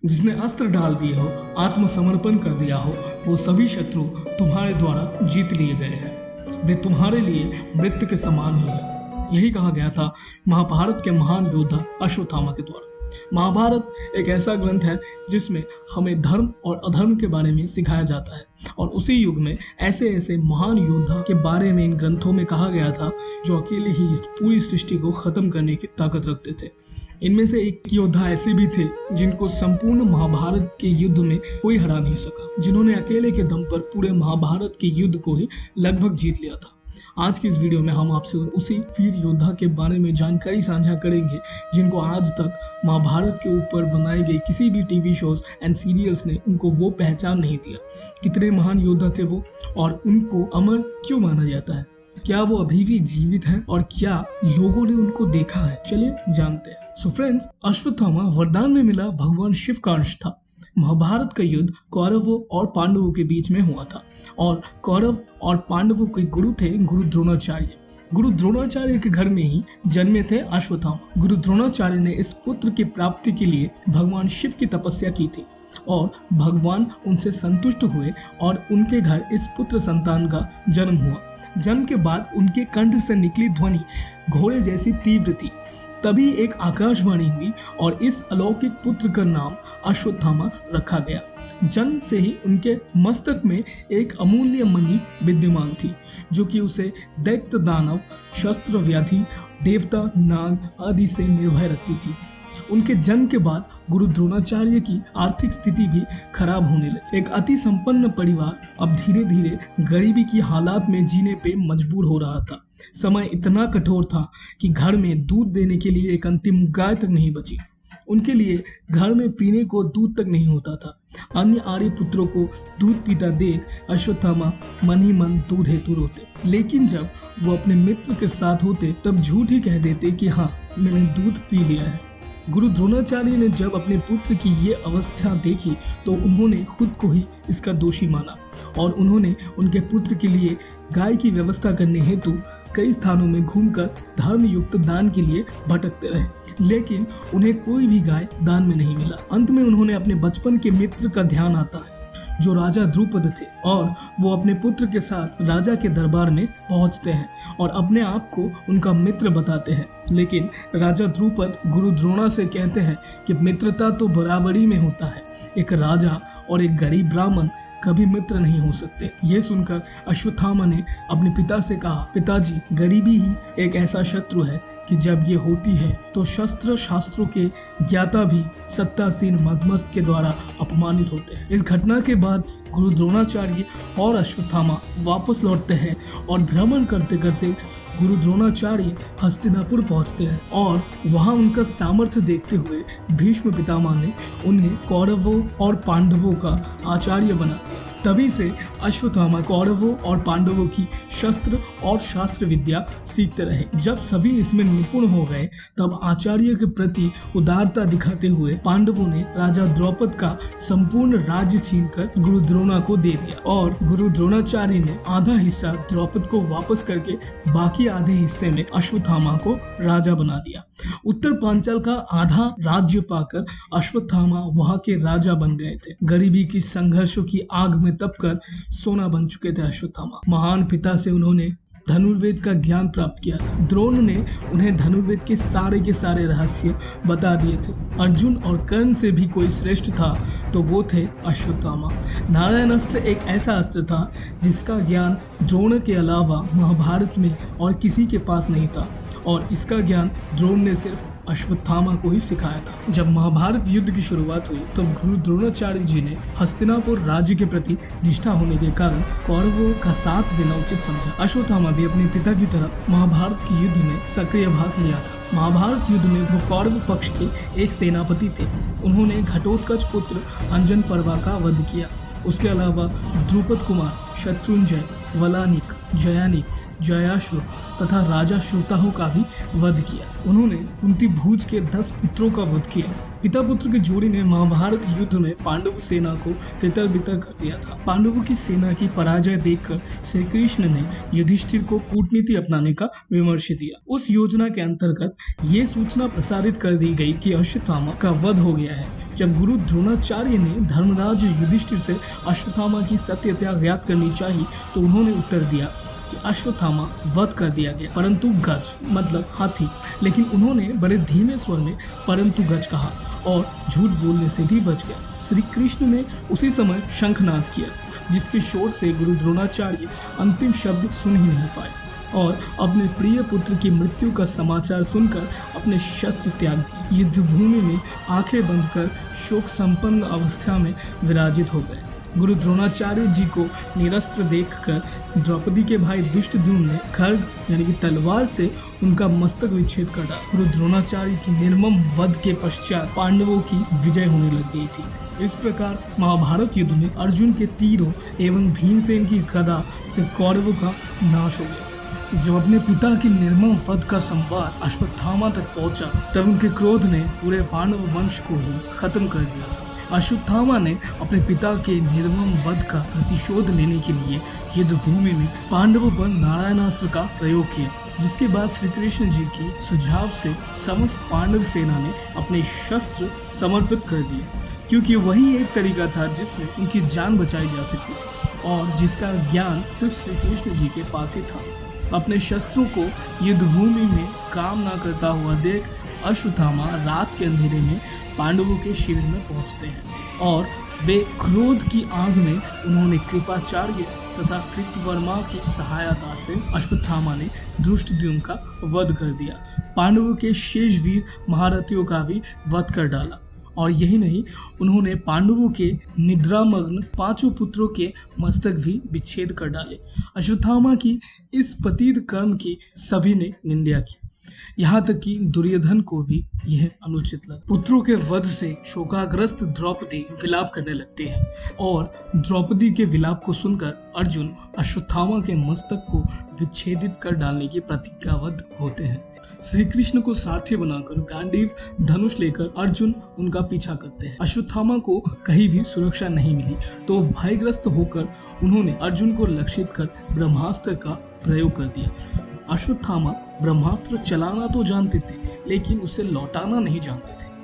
जिसने अस्त्र डाल दिए हो, आत्मसमर्पण कर दिया हो, वो सभी शत्रु तुम्हारे द्वारा जीत लिए गए हैं। वे तुम्हारे लिए मृत्यु के समान ही है। यही कहा गया था महाभारत के महान योद्धा अश्वत्थामा के द्वारा। महाभारत एक ऐसा ग्रंथ है जिसमें हमें धर्म और अधर्म के बारे में सिखाया जाता है, और उसी युग में ऐसे ऐसे महान योद्धा के बारे में इन ग्रंथों में कहा गया था जो अकेले ही इस पूरी सृष्टि को खत्म करने की ताकत रखते थे। इनमें से एक योद्धा ऐसे भी थे जिनको संपूर्ण महाभारत के युद्ध में कोई हरा नहीं सका, जिन्होंने अकेले के दम पर पूरे महाभारत के युद्ध को ही लगभग जीत लिया था। आज की इस वीडियो में हम आपसे उसी वीर योद्धा के बारे में जानकारी साझा करेंगे जिनको आज तक महाभारत के ऊपर बनाए गए किसी भी टीवी शोज एंड सीरियल्स ने उनको वो पहचान नहीं दिया। कितने महान योद्धा थे वो, और उनको अमर क्यों माना जाता है? क्या वो अभी भी जीवित हैं और क्या लोगों ने उनको देखा है? चलिए जानते हैं। सो फ्रेंड्स, अश्वत्थामा वरदान में मिला भगवान शिव का अंश था। महाभारत का युद्ध कौरवों और पांडवों के बीच में हुआ था, और कौरव और पांडवों के गुरु थे गुरु द्रोणाचार्य। गुरु द्रोणाचार्य के घर में ही जन्मे थे अश्वत्थामा। गुरु द्रोणाचार्य ने इस पुत्र की प्राप्ति के लिए भगवान शिव की तपस्या की थी, और भगवान उनसे संतुष्ट हुए और उनके घर इस पुत्र संतान का जन्म हुआ। जन्म के बाद उनके कंठ से निकली ध्वनि घोड़े जैसी तीव्र थी। तभी एक आकाशवाणी हुई और इस अलौकिक पुत्र का नाम अश्वत्थामा रखा गया। जन्म से ही उनके मस्तक में एक अमूल्य मणि विद्यमान थी, जो कि उसे दैत्य, दानव, शस्त्र, व्याधि, देवता, नाग आदि से निर्भय रखती थी। उनके जन्म के बाद गुरु द्रोणाचार्य की आर्थिक स्थिति भी खराब होने लगी। एक अति संपन्न परिवार अब धीरे धीरे गरीबी की हालात में जीने पे मजबूर हो रहा था। समय इतना कठोर था कि घर में दूध देने के लिए एक अंतिम गाय तक नहीं बची। उनके लिए घर में पीने को दूध तक नहीं होता था। अन्य आर्य पुत्रों को दूध पीता देख अश्वत्थामा मन ही मन दूध हेतु रोते, लेकिन जब वो अपने मित्र के साथ होते तब झूठ ही कह देते कि हाँ, मैंने दूध पी लिया है। गुरु द्रोणाचार्य ने जब अपने पुत्र की ये अवस्था देखी तो उन्होंने खुद को ही इसका दोषी माना, और उन्होंने उनके पुत्र के लिए गाय की व्यवस्था करने हेतु कई स्थानों में घूमकर धर्म युक्त दान के लिए भटकते रहे, लेकिन उन्हें कोई भी गाय दान में नहीं मिला। अंत में उन्होंने अपने बचपन के मित्र का ध्यान आता है जो राजा द्रुपद थे, और वो अपने पुत्र के साथ राजा के दरबार में पहुंचते हैं और अपने आप को उनका मित्र बताते हैं। लेकिन राजा द्रुपद गुरु द्रोणा से कहते हैं कि मित्रता तो बराबरी में होता है, एक राजा और एक गरीब ब्राह्मण कभी मित्र नहीं हो सकते। ये सुनकर अश्वत्थामा ने अपने पिता से कहा, पिताजी, गरीबी ही एक ऐसा शत्रु है कि जब ये होती है तो शस्त्र शास्त्रों के ज्ञाता भी सत्तासीन मदमस्त के द्वारा अपमानित होते हैं। इस घटना के बाद गुरु द्रोणाचार्य और अश्वत्थामा वापस लौटते हैं और भ्रमण करते करते गुरु द्रोणाचार्य हस्तिनापुर पहुंचते हैं, और वहां उनका सामर्थ्य देखते हुए भीष्म पितामह ने उन्हें कौरवों और पांडवों का आचार्य बना दिया। तभी से अश्वत्थामा कौरवों और पांडवों की शस्त्र और शास्त्र विद्या सीखते रहे। जब सभी इसमें निपुण हो गए तब आचार्य के प्रति उदारता दिखाते हुए पांडवों ने राजा द्रौपद का संपूर्ण राज्य छीनकर गुरु द्रोणा को दे दिया, और गुरु द्रोणाचार्य ने आधा हिस्सा द्रौपद को वापस करके बाकी आधे हिस्से में अश्वत्थामा को राजा बना दिया। उत्तर पांचाल का आधा राज्य पाकर अश्वत्थामा वहां के राजा बन गए थे। गरीबी की संघर्षों की आग में तपकर सोना बन चुके थे अश्वत्थामा। महान पिता से उन्होंने धनुर्वेद का ज्ञान प्राप्त किया था। द्रोण ने उन्हें धनुर्वेद के सारे रहस्य बता दिए थे। अर्जुन और कर्ण से भी कोई श्रेष्ठ था तो वो थे अश्वत्थामा। नारायण अस्त्र एक ऐसा अस्त्र था जिसका ज्ञान द्रोण के अलावा महाभारत में और किसी के पास नहीं था, और इसका ज्ञान द्रोण ने सिर्फ अश्वत्थामा को ही सिखाया था। जब महाभारत युद्ध की शुरुआत हुई तब गुरु द्रोणाचार्य जी ने हस्तिनापुर राज्य के प्रति निष्ठा होने के कारण कौरवों का साथ देना उचित समझा। अश्वत्थामा भी अपने पिता की तरह महाभारत के युद्ध में सक्रिय भाग लिया था। महाभारत युद्ध में वो कौरव पक्ष के एक सेनापति थे। उन्होंने घटोत्कच पुत्र अंजन पर्वा का वध किया। उसके अलावा द्रुपद कुमार, शत्रुंजय, वलानिक, जयानिक, जयाश्व, तथा राजा श्रोताहु का भी वध किया। उन्होंने कुंती भोज के 10 पुत्रों का वध किया। पिता पुत्र की जोड़ी ने महाभारत युद्ध में पांडव सेना को तितर बितर कर दिया था। पांडवों की सेना की पराजय देखकर श्री कृष्ण ने युधिष्ठिर को कूटनीति अपनाने का विमर्श दिया। उस योजना के अंतर्गत ये सूचना प्रसारित कर दी गई कि अश्वत्थामा का वध हो गया है। जब गुरु द्रोणाचार्य ने धर्मराज युधिष्ठिर से अश्वत्थामा की सत्यता ज्ञात करनी चाहिए तो उन्होंने उत्तर दिया कि अश्वत्थामा वध कर दिया गया, परंतु गज मतलब हाथी। लेकिन उन्होंने बड़े धीमे स्वर में परंतु गज कहा और झूठ बोलने से भी बच गया। श्री कृष्ण ने उसी समय शंखनाद किया, जिसके शोर से गुरु द्रोणाचार्य अंतिम शब्द सुन ही नहीं पाए और अपने प्रिय पुत्र की मृत्यु का समाचार सुनकर अपने शस्त्र त्याग दिए। युद्ध भूमि में आंखें बंद कर शोक संपन्न अवस्था में विराजित हो गए। गुरु द्रोणाचार्य जी को निरस्त्र देखकर द्रौपदी के भाई दुष्टद्युम्न ने खड्ग यानी कि तलवार से उनका मस्तक विच्छेद कर डाला। गुरु द्रोणाचार्य की निर्मम वध के पश्चात पांडवों की विजय होने लग गई थी। इस प्रकार महाभारत युद्ध में अर्जुन के तीरों एवं भीमसेन की गदा से कौरवों का नाश हो गया। जब अपने पिता की निर्मम वध का संवाद अश्वत्थामा तक पहुंचा, तब उनके क्रोध ने पूरे पांडव वंश को ही खत्म कर दिया था। अश्वत्थामा ने अपने पिता के निर्मम वध का प्रतिशोध लेने के लिए युद्ध भूमि में पांडवों पर नारायणास्त्र का प्रयोग किया, जिसके बाद श्री कृष्ण जी की सुझाव से समस्त पांडव सेना ने अपने शस्त्र समर्पित कर दिए, क्योंकि वही एक तरीका था जिसमें उनकी जान बचाई जा सकती थी और जिसका ज्ञान सिर्फ श्री कृष्ण जी के पास ही था। अपने शस्त्रों को युद्ध भूमि में काम न करता हुआ देख अश्वत्थामा रात के अंधेरे में पांडवों के शिविर में पहुंचते हैं और वे क्रोध की आग में उन्होंने कृपाचार्य तथा कृतवर्मा की सहायता से अश्वत्थामा ने धृष्टद्युम्न का वध कर दिया। पांडवों के शेष वीर महारथियों का भी वध कर डाला और यही नहीं, उन्होंने पांडवों के निद्रामग्न 5 पुत्रों के मस्तक भी विच्छेद कर डाले। अश्वत्थामा की इस पतित कर्म की सभी ने निंदा की, यहाँ तक कि दुर्योधन को भी यह अनुचित लगा। पुत्रों के वध से शोकाग्रस्त द्रौपदी विलाप करने लगती है और द्रौपदी के विलाप को सुनकर अर्जुन अश्वत्थामा के मस्तक को विच्छेदित कर डालने की प्रतिज्ञाबद्ध होते हैं। श्री कृष्ण को सारथी बनाकर गांडीव धनुष लेकर अर्जुन उनका पीछा करते हैं। अश्वत्थामा को कहीं भी सुरक्षा नहीं मिली तो भयग्रस्त होकर उन्होंने अर्जुन को लक्षित कर ब्रह्मास्त्र का प्रयोग कर दिया। अश्वत्थामा ब्रह्मास्त्र चलाना तो जानते थे, लेकिन उसे लौटाना नहीं जानते थे।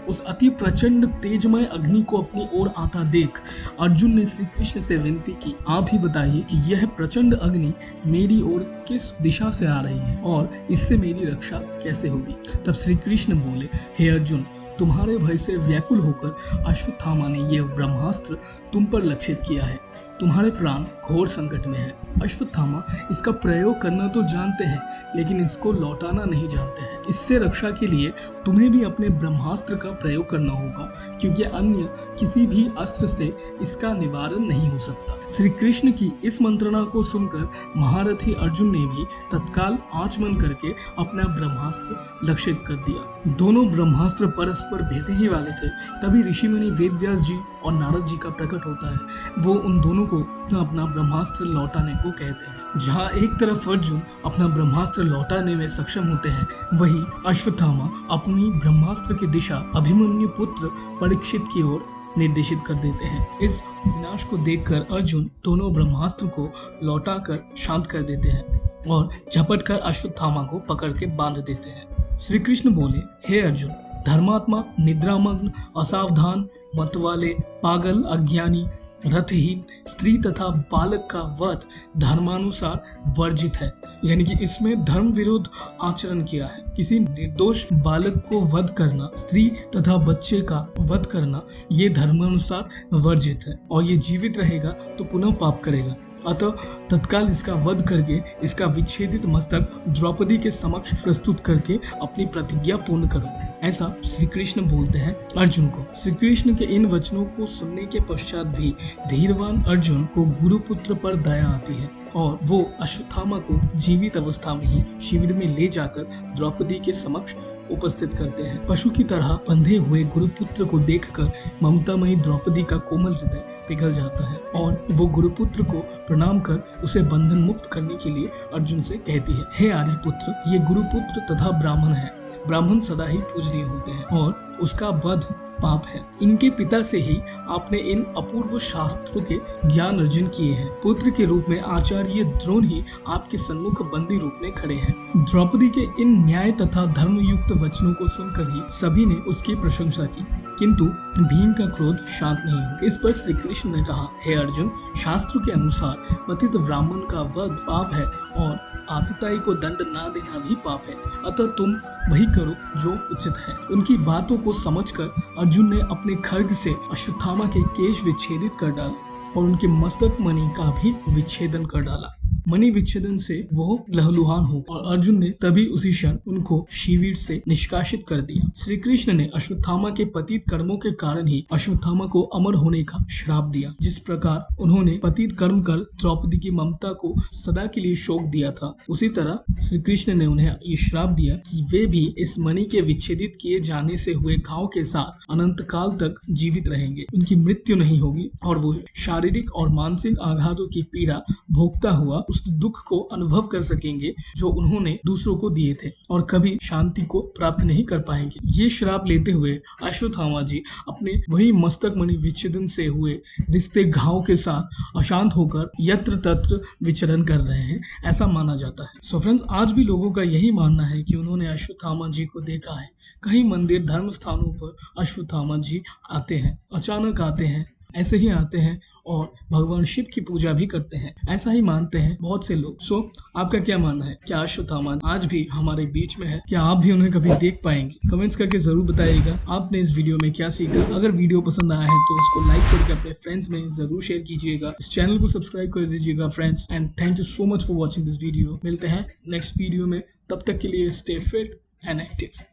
उस अति प्रचंड तेजमय अग्नि को अपनी ओर आता देख अर्जुन ने श्री कृष्ण से विनती की, आप ही बताइए कि यह प्रचंड अग्नि मेरी ओर किस दिशा से आ रही है और इससे मेरी रक्षा कैसे होगी। तब श्री कृष्ण बोले, हे अर्जुन, तुम्हारे भय से व्याकुल होकर अश्वत्थामा ने यह ब्रह्मास्त्र तुम पर लक्षित किया है। तुम्हारे प्राण घोर संकट में है। अश्वत्थामा इसका प्रयोग करना तो जानते हैं, लेकिन इसको लौटाना नहीं जानते हैं। इससे रक्षा के लिए तुम्हें भी अपने ब्रह्मास्त्र का प्रयोग करना होगा, क्योंकि अन्य किसी भी अस्त्र से इसका निवारण नहीं हो सकता। श्री कृष्ण की इस मंत्रणा को सुनकर महारथी अर्जुन ने भी तत्काल आचमन करके अपना ब्रह्मास्त्र लक्षित कर दिया। दोनों ब्रह्मास्त्र परस्पर भेदने ही वाले थे। तभी ऋषि मुनि वेदव्यास जी और नारद जी का प्रकट होता है। वो उन दोनों को अपना ब्रह्मास्त्र लौटाने को कहते हैं। जहाँ एक तरफ अर्जुन अपना ब्रह्मास्त्र लौटाने में सक्षम होते हैं, वहीं अश्वत्थामा अपनी ब्रह्मास्त्र की दिशा अभिमन्यु पुत्र परीक्षित की ओर निर्देशित कर देते हैं। इस विनाश को देखकर अर्जुन दोनों ब्रह्मास्त्र को लौटाकर शांत कर देते हैं और झपट कर अश्वत्थामा को पकड़ के बांध देते हैं। श्री कृष्ण बोले, हे अर्जुन, धर्मात्मा, निद्रामग्न, असावधान, मतवाले, पागल, अज्ञानी, रथहीन, स्त्री तथा बालक का वध धर्मानुसार वर्जित है। यानी कि इसमें धर्म विरोध आचरण किया है। किसी निर्दोष बालक को वध करना, स्त्री तथा बच्चे का वध करना, ये धर्मानुसार वर्जित है और ये जीवित रहेगा तो पुनः पाप करेगा। अतः तत्काल इसका वध करके इसका विच्छेदित मस्तक द्रौपदी के समक्ष प्रस्तुत करके अपनी प्रतिज्ञा पूर्ण करो। ऐसा श्री कृष्ण बोलते हैं अर्जुन को। श्री कृष्ण के इन वचनों को सुनने के पश्चात भी धीरवान अर्जुन को गुरुपुत्र पर दया आती है और वो अश्वत्थामा को जीवित अवस्था में ही शिविर में ले जाकर द्रौपदी के समक्ष उपस्थित करते हैं। पशु की तरह बंधे हुए गुरुपुत्र को देखकर ममतामयी द्रौपदी का कोमल हृदय पिघल जाता है और वो गुरुपुत्र को प्रणाम कर उसे बंधन मुक्त करने के लिए अर्जुन से कहती है, हे आर्यपुत्र, ये गुरुपुत्र तथा ब्राह्मण है। ब्राह्मण सदा ही पूजनीय होते हैं और उसका वध पाप है। इनके पिता से ही आपने इन अपूर्व शास्त्रों के ज्ञान अर्जन किए हैं। पुत्र के रूप में आचार्य द्रोण ही आपके सन्मुख बंदी रूप में खड़े हैं। द्रौपदी के इन न्याय तथा धर्मयुक्त वचनों को सुनकर ही सभी ने उसकी प्रशंसा की, किंतु भीम का क्रोध शांत नहीं हुआ। इस पर श्री कृष्ण ने कहा, हे अर्जुन, शास्त्र के अनुसार पतित ब्राह्मण का वध पाप है और आतताई को दंड ना देना भी पाप है, अतः तुम वही करो जो उचित है। उनकी बातों को समझकर अर्जुन ने अपने खड्ग से अश्वत्थामा के केश विच्छेदित कर डाले और उनके मस्तक मणि का भी विच्छेदन कर डाला। मणि विच्छेदन से वो लहलुहान हो और अर्जुन ने तभी उसी क्षण उनको शिविर से निष्कासित कर दिया। श्री कृष्ण ने अश्वत्थामा के पतित कर्मों के कारण ही अश्वत्थामा को अमर होने का श्राप दिया। जिस प्रकार उन्होंने पतित कर्म कर द्रौपदी की ममता को सदा के लिए शोक दिया था, उसी तरह श्री कृष्ण ने उन्हें ये श्राप दिया कि वे भी इस मणि के विच्छेदित किए जाने से हुए घाव के साथ अनंत काल तक जीवित रहेंगे। उनकी मृत्यु नहीं होगी और वो शारीरिक और मानसिक आघातों की पीड़ा भोगता हुआ उस दुख को अनुभव कर सकेंगे जो उन्होंने दूसरों को दिए थे और कभी शांति को प्राप्त नहीं कर पाएंगे। ये श्राप लेते हुए अश्वत्थामा जी अपने वही मस्तक मणि विच्छेदन से हुए रिश्ते घाव के साथ अशांत होकर यत्र तत्र विचरण कर रहे हैं, ऐसा माना जाता है। सो फ्रेंड्स, आज भी लोगों का यही मानना है कि उन्होंने अश्वत्थामा जी को देखा है। कई मंदिर धर्म स्थानों पर अश्वत्थामा जी आते हैं, अचानक आते हैं, ऐसे ही आते हैं और भगवान शिव की पूजा भी करते हैं, ऐसा ही मानते हैं बहुत से लोग। सो आपका क्या मानना है? क्या अश्वत्थामा आज भी हमारे बीच में है? क्या आप भी उन्हें कभी देख पाएंगे? कमेंट्स करके जरूर बताइएगा आपने इस वीडियो में क्या सीखा। अगर वीडियो पसंद आया है तो उसको लाइक करके अपने फ्रेंड्स में जरूर शेयर कीजिएगा। इस चैनल को सब्सक्राइब कर दीजिएगा friends, and thank you so much for watching this video. मिलते हैं नेक्स्ट वीडियो में, तब तक के लिए स्टे फिट एंड एक्टिव।